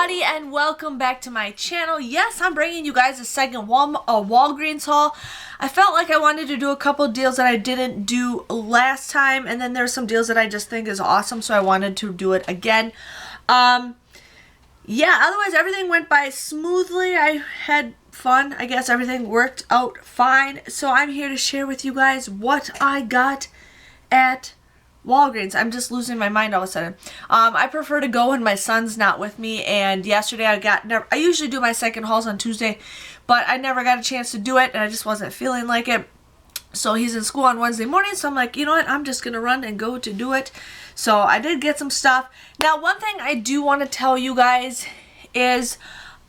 everybody, and welcome back to my channel. Yes, I'm bringing you guys a second Walgreens haul. I felt like I wanted to do a couple deals that I didn't do last time, and then there's some deals that I just think is awesome, so I wanted to do it again. Yeah, otherwise everything went by smoothly. I had fun. I guess everything worked out fine. So I'm here to share with you guys what I got at Walgreens. I'm just losing my mind all of a sudden. I prefer to go when my son's not with me, and yesterday I usually do my second hauls on Tuesday, but I never got a chance to do it, and I just wasn't feeling like it. So he's in school on Wednesday morning, so I'm like, you know what, I'm just gonna run and go to do it. So I did get some stuff. Now, one thing I do want to tell you guys is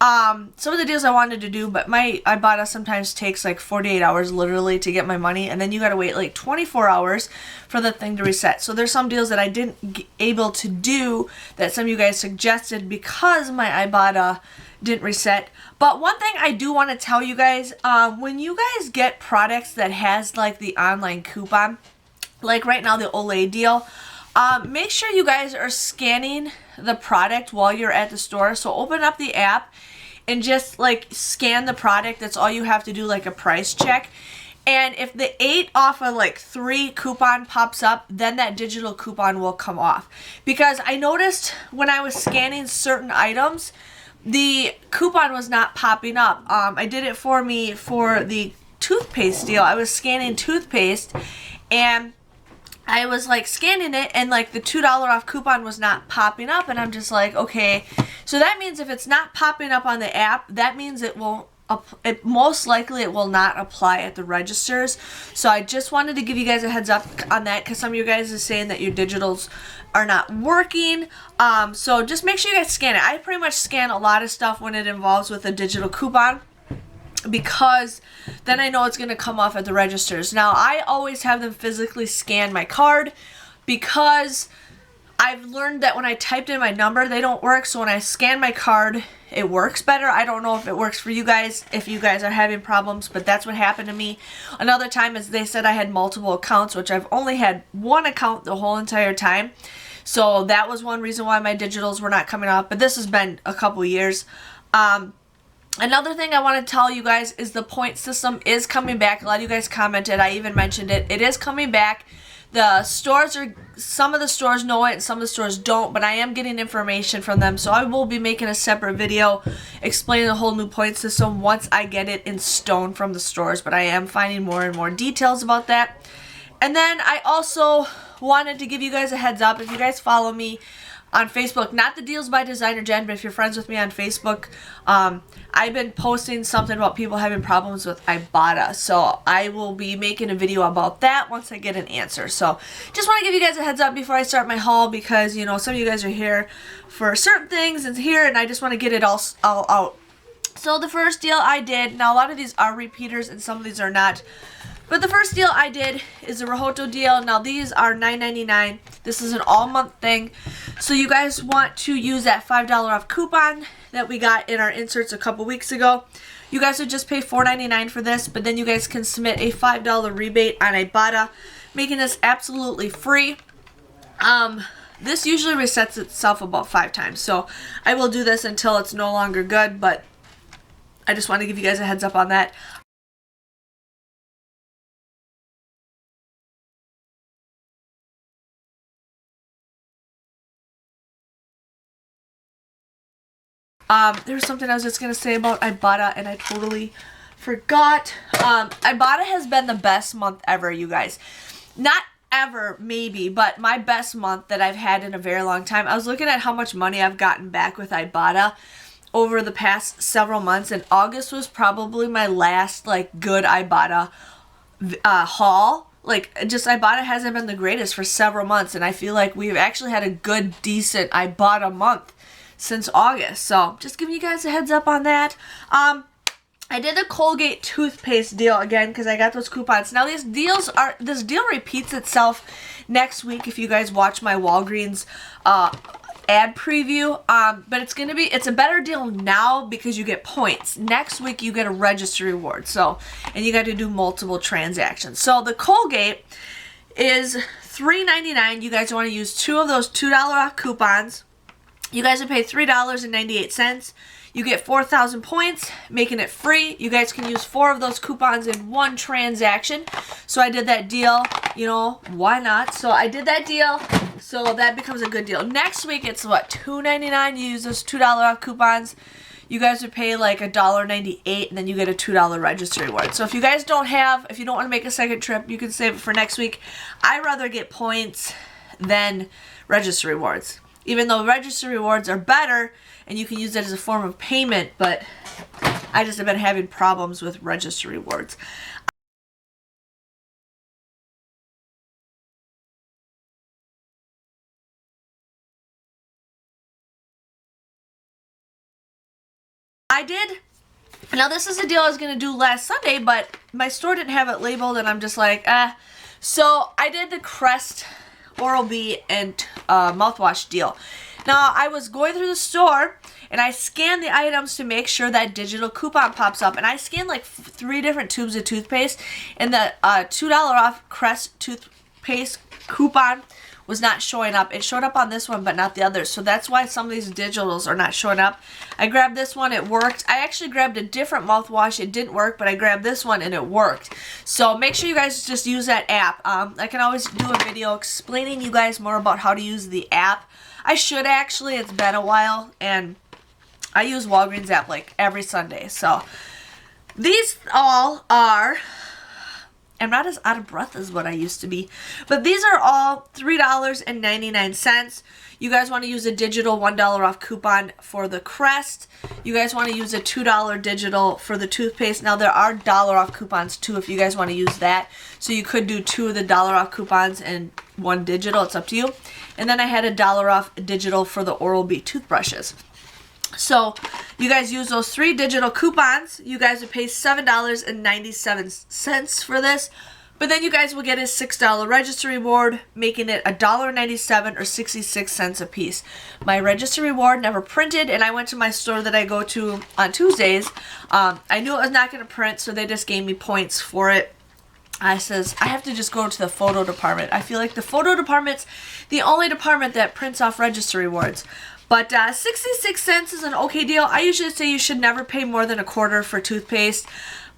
some of the deals I wanted to do, but my Ibotta sometimes takes like 48 hours literally to get my money, and then you gotta wait like 24 hours for the thing to reset. So there's some deals that I didn't able to do that some of you guys suggested because my Ibotta didn't reset. But one thing I do want to tell you guys, when you guys get products that has like the online coupon, like right now the Olay deal, make sure you guys are scanning the product while you're at the store. So open up the app and just like scan the product. That's all you have to do, like a price check. And if the 8 off of like 3 coupon pops up, then that digital coupon will come off. Because I noticed when I was scanning certain items, the coupon was not popping up. I did it for me for the toothpaste deal. I was scanning toothpaste and I was like scanning it, and like the $2 off coupon was not popping up, and I'm just like, okay, so that means if it's not popping up on the app, that means it most likely it will not apply at the registers. So I just wanted to give you guys a heads up on that, because some of you guys are saying that your digitals are not working. So just make sure you guys scan it. I pretty much scan a lot of stuff when it involves with a digital coupon, because then I know it's going to come off at the registers. Now, I always have them physically scan my card, because I've learned that when I typed in my number, they don't work. So when I scan my card, it works better. I don't know if it works for you guys, if you guys are having problems, but that's what happened to me. Another time is they said I had multiple accounts, which I've only had one account the whole entire time. So that was one reason why my digitals were not coming off, but this has been a couple years. Another thing I want to tell you guys is the point system is coming back. A lot of you guys commented. I even mentioned it. It is coming back. The stores some of the stores know it and some of the stores don't, but I am getting information from them. So I will be making a separate video explaining the whole new point system once I get it in stone from the stores. But I am finding more and more details about that. And then I also wanted to give you guys a heads up. If you guys follow me on Facebook, not the deals by DesignerJen, but if you're friends with me on Facebook, I've been posting something about people having problems with Ibotta. So I will be making a video about that once I get an answer. So just want to give you guys a heads up before I start my haul, because, you know, some of you guys are here for certain things and I just want to get it all out. So the first deal I did, now a lot of these are repeaters and some of these are not, but the first deal I did is a Rijo Dough deal. Now these are $9.99. This is an all-month thing. So you guys want to use that $5 off coupon that we got in our inserts a couple weeks ago. You guys would just pay $4.99 for this, but then you guys can submit a $5 rebate on Ibotta, making this absolutely free. This usually resets itself about 5 times. So I will do this until it's no longer good, but I just want to give you guys a heads up on that. There was something I was just going to say about Ibotta, and I totally forgot. Ibotta has been the best month ever, you guys. Not ever, maybe, but my best month that I've had in a very long time. I was looking at how much money I've gotten back with Ibotta over the past several months, and August was probably my last, like, good Ibotta haul. Like, just Ibotta hasn't been the greatest for several months, and I feel like we've actually had a good, decent Ibotta month since August. So just giving you guys a heads up on that. I did the Colgate toothpaste deal again because I got those coupons. Now this deal repeats itself next week if you guys watch my Walgreens ad preview. But it's a better deal now because you get points. Next week you get a registry reward. So, and you got to do multiple transactions. So the Colgate is $3.99. You guys want to use 2 of those $2 off coupons. You guys would pay $3.98. You get 4,000 points, making it free. You guys can use 4 of those coupons in one transaction. So I did that deal, you know, why not? So I did that deal, so that becomes a good deal. Next week, it's what, $2.99? You use those $2 off coupons. You guys would pay like $1.98, and then you get a $2 registry reward. So if you guys don't have, if you don't want to make a second trip, you can save it for next week. I'd rather get points than registry rewards. Even though registry rewards are better, and you can use that as a form of payment, but I just have been having problems with registry rewards. I did. Now this is a deal I was going to do last Sunday, but my store didn't have it labeled, and I'm just like, So I did the Crest Oral-B and mouthwash deal. Now I was going through the store, and I scanned the items to make sure that digital coupon pops up. And I scanned like 3 different tubes of toothpaste, and the $2 off Crest toothpaste coupon was not showing up. It showed up on this one, but not the others. So that's why some of these digitals are not showing up. I grabbed this one, it worked. I actually grabbed a different mouthwash, it didn't work, but I grabbed this one and it worked. So make sure you guys just use that app. I can always do a video explaining you guys more about how to use the app. I should actually, it's been a while, and I use Walgreens app like every Sunday. So these all are, I'm not as out of breath as what I used to be, but these are all $3.99. You guys want to use a digital $1 off coupon for the Crest. You guys want to use a $2 digital for the toothpaste. Now there are dollar off coupons too if you guys want to use that. So you could do 2 of the dollar off coupons and 1 digital. It's up to you. And then I had a $1 off digital for the Oral-B toothbrushes. So you guys use those 3 digital coupons. You guys would pay $7.97 for this. But then you guys will get a $6 registry reward, making it $1.97 or 66 cents a piece. My registry reward never printed, and I went to my store that I go to on Tuesdays. I knew it was not going to print, so they just gave me points for it. I says, I have to just go to the photo department. I feel like the photo department's the only department that prints off registry rewards. But 66 cents is an okay deal. I usually say you should never pay more than a quarter for toothpaste.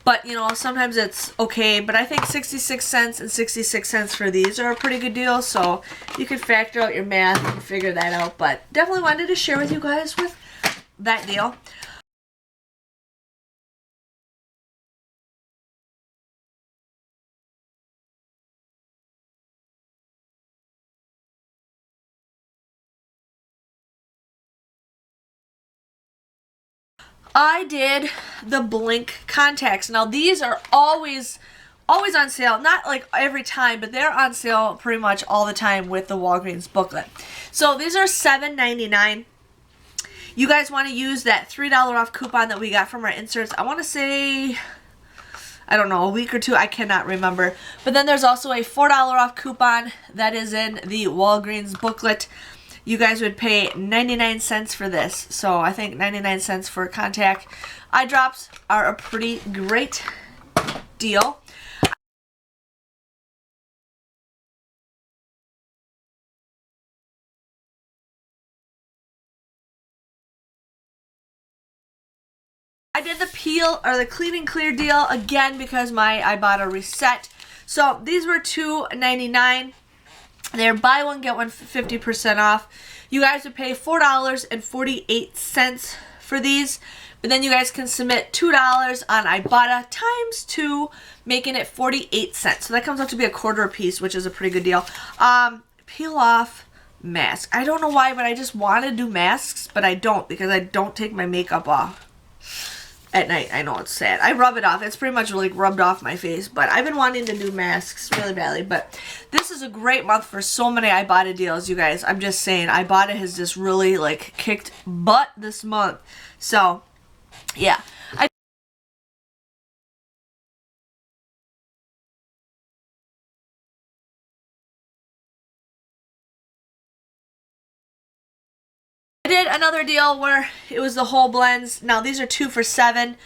But, you know, sometimes it's okay. But I think 66 cents and 66 cents for these are a pretty good deal. So you can factor out your math and figure that out. But definitely wanted to share with you guys with that deal. I did the Blink contacts. Now these are always on sale. Not like every time, but they're on sale pretty much all the time with the Walgreens booklet. So these are $7.99. You guys want to use that $3 off coupon that we got from our inserts. I want to say, I don't know, a week or 2. I cannot remember. But then there's also a $4 off coupon that is in the Walgreens booklet. You guys would pay 99 cents for this. So I think 99 cents for a contact. Eye drops are a pretty great deal. I did the peel or the clean and clear deal again because my Ibotta reset. So these were $2.99. They're buy one get one 50% off. You guys would pay $4.48 for these, but then you guys can submit $2 on Ibotta times 2, making it 48 cents. So that comes out to be a quarter a piece, which is a pretty good deal. Peel off mask. I don't know why, but I just want to do masks, but I don't because I don't take my makeup off at night. I know it's sad. I rub it off. It's pretty much like rubbed off my face, but I've been wanting to do masks really badly. But this is a great month for so many Ibotta deals, you guys. I'm just saying, Ibotta has just really like kicked butt this month. So, yeah. I did another deal where it was the whole blends. Now these are 2 for $7.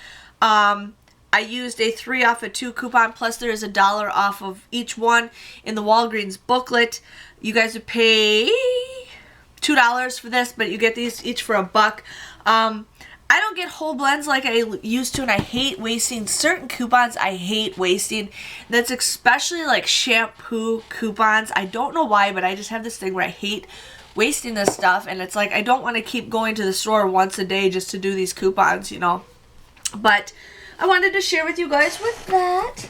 I used a 3 off of 2 coupon, plus there is $1 off of each one in the Walgreens booklet. You guys would pay $2 $2 for this, but you get these each for $1. I don't get whole blends like I used to, and I hate wasting certain coupons. I hate wasting. That's especially like shampoo coupons. I don't know why, but I just have this thing where I hate wasting this stuff, and it's like I don't want to keep going to the store once a day just to do these coupons, you know. But I wanted to share with you guys with that.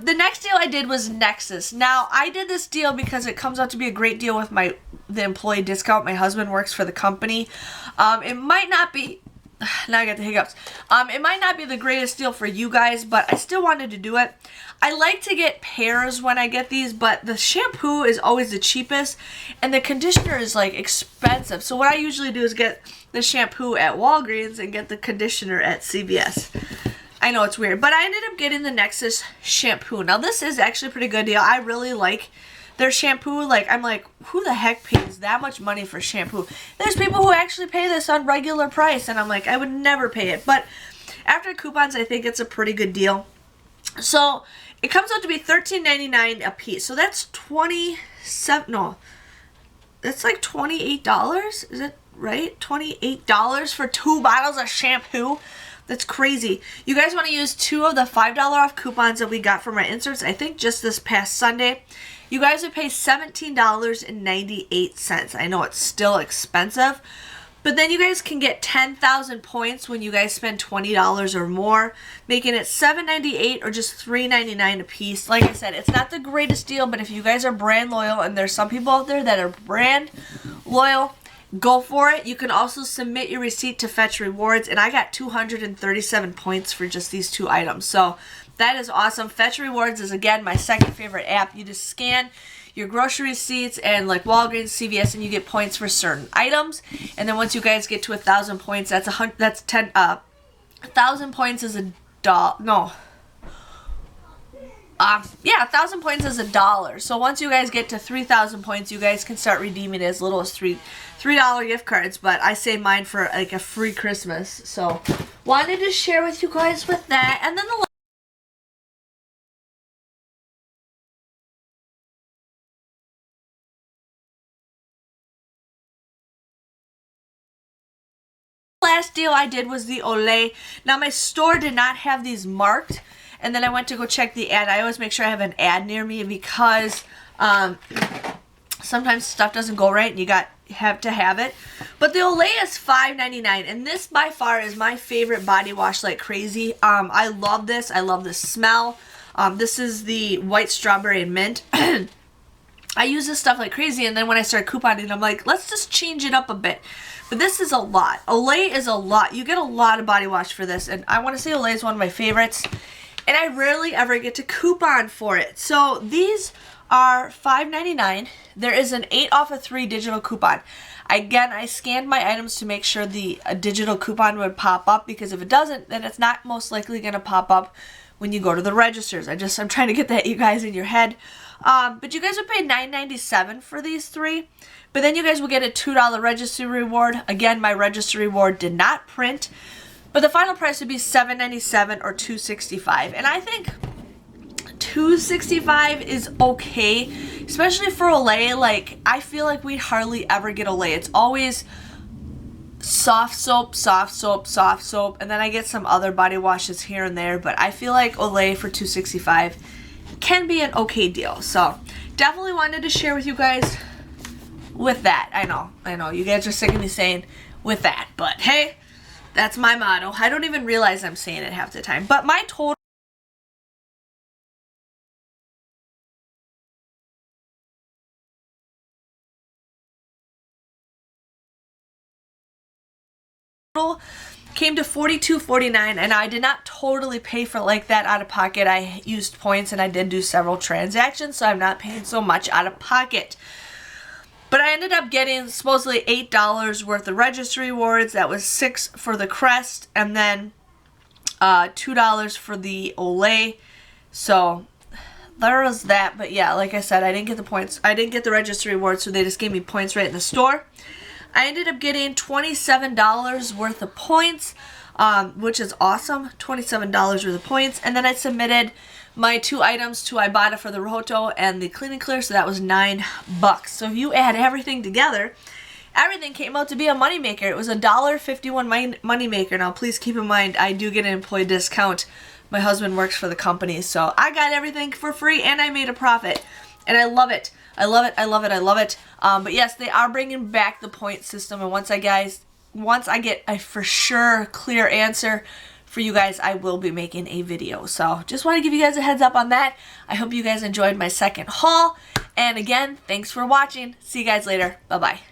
The next deal I did was Nexxus. Now, I did this deal because it comes out to be a great deal with the employee discount. My husband works for the company. It might not be, now I got the hiccups. It might not be the greatest deal for you guys, but I still wanted to do it. I like to get pairs when I get these, but the shampoo is always the cheapest, and the conditioner is like expensive. So what I usually do is get the shampoo at Walgreens and get the conditioner at CVS. I know it's weird, but I ended up getting the Nexxus shampoo. Now this is actually a pretty good deal. I really like their shampoo. Like, I'm like, who the heck pays that much money for shampoo? There's people who actually pay this on regular price, and I'm like, I would never pay it. But after coupons, I think it's a pretty good deal. So it comes out to be $13.99 a piece. So that's that's like $28. Is it right? $28 for 2 bottles of shampoo. That's crazy. You guys want to use 2 of the $5 off coupons that we got from our inserts, I think just this past Sunday. You guys would pay $17.98. I know it's still expensive, but then you guys can get 10,000 points when you guys spend $20 or more, making it $7.98 or just $3.99 a piece. Like I said, it's not the greatest deal, but if you guys are brand loyal, and there's some people out there that are brand loyal, go for it. You can also submit your receipt to fetch rewards, and I got 237 points for just these 2 items. So that is awesome. Fetch rewards is, again, my second favorite app. You just scan your grocery receipts and like Walgreens, CVS, and you get points for certain items. And then once you guys get to 1,000 points, that's 1,000 points is yeah, 1,000 points is $1. So once you guys get to 3,000 points, you guys can start redeeming as little as $3 gift cards. But I save mine for like a free Christmas. So wanted to share with you guys with that. And then the last deal I did was the Olay. Now my store did not have these marked, and then I went to go check the ad. I always make sure I have an ad near me because sometimes stuff doesn't go right and you have to have it. But the Olay is $5.99, and this by far is my favorite body wash like crazy. I love this. I love the smell. This is the white strawberry and mint. I use this stuff like crazy, and then when I start couponing, I'm like, let's just change it up a bit. But this is a lot. Olay is a lot. You get a lot of body wash for this, and I want to say Olay is one of my favorites, and I rarely ever get to coupon for it. So these are $5.99. There is an 8 off of 3 digital coupon. Again, I scanned my items to make sure the digital coupon would pop up, because if it doesn't, then it's not most likely going to pop up when you go to the registers. I'm trying to get that you guys in your head. But you guys would pay $9.97 for these 3. But then you guys will get a $2 registry reward. Again, my registry reward did not print. But the final price would be $7.97 or $2.65. And I think $2.65 is okay, especially for Olay. Like, I feel like we hardly ever get Olay. It's always soft soap, soft soap, soft soap, and then I get some other body washes here and there. But I feel like Olay for $2.65 can be an okay deal. So definitely wanted to share with you guys with that. I know you guys are sick of me saying with that, but hey, that's my motto. I don't even realize I'm saying it half the time. But my total came to $42.49, and I did not totally pay for like that out of pocket. I used points, and I did do several transactions, so I'm not paying so much out of pocket. But I ended up getting supposedly $8 worth of registry rewards. That was $6 for the Crest, and then $2 for the Olay. So there was that. But yeah, like I said, I didn't get the points. I didn't get the registry rewards, so they just gave me points right in the store. I ended up getting $27 worth of points. which is awesome. $27 worth of points. And then I submitted my 2 items to Ibotta for the Rijo Dough and the Clean and Clear, so that was $9. So if you add everything together, everything came out to be a moneymaker. It was a $1.51 moneymaker. Now please keep in mind, I do get an employee discount. My husband works for the company, so I got everything for free and I made a profit. And I love it. I love it, I love it, I love it. But yes, they are bringing back the point system, and once I get a for sure clear answer for you guys, I will be making a video. So just want to give you guys a heads up on that. I hope you guys enjoyed my second haul. And again, thanks for watching. See you guys later. Bye-bye.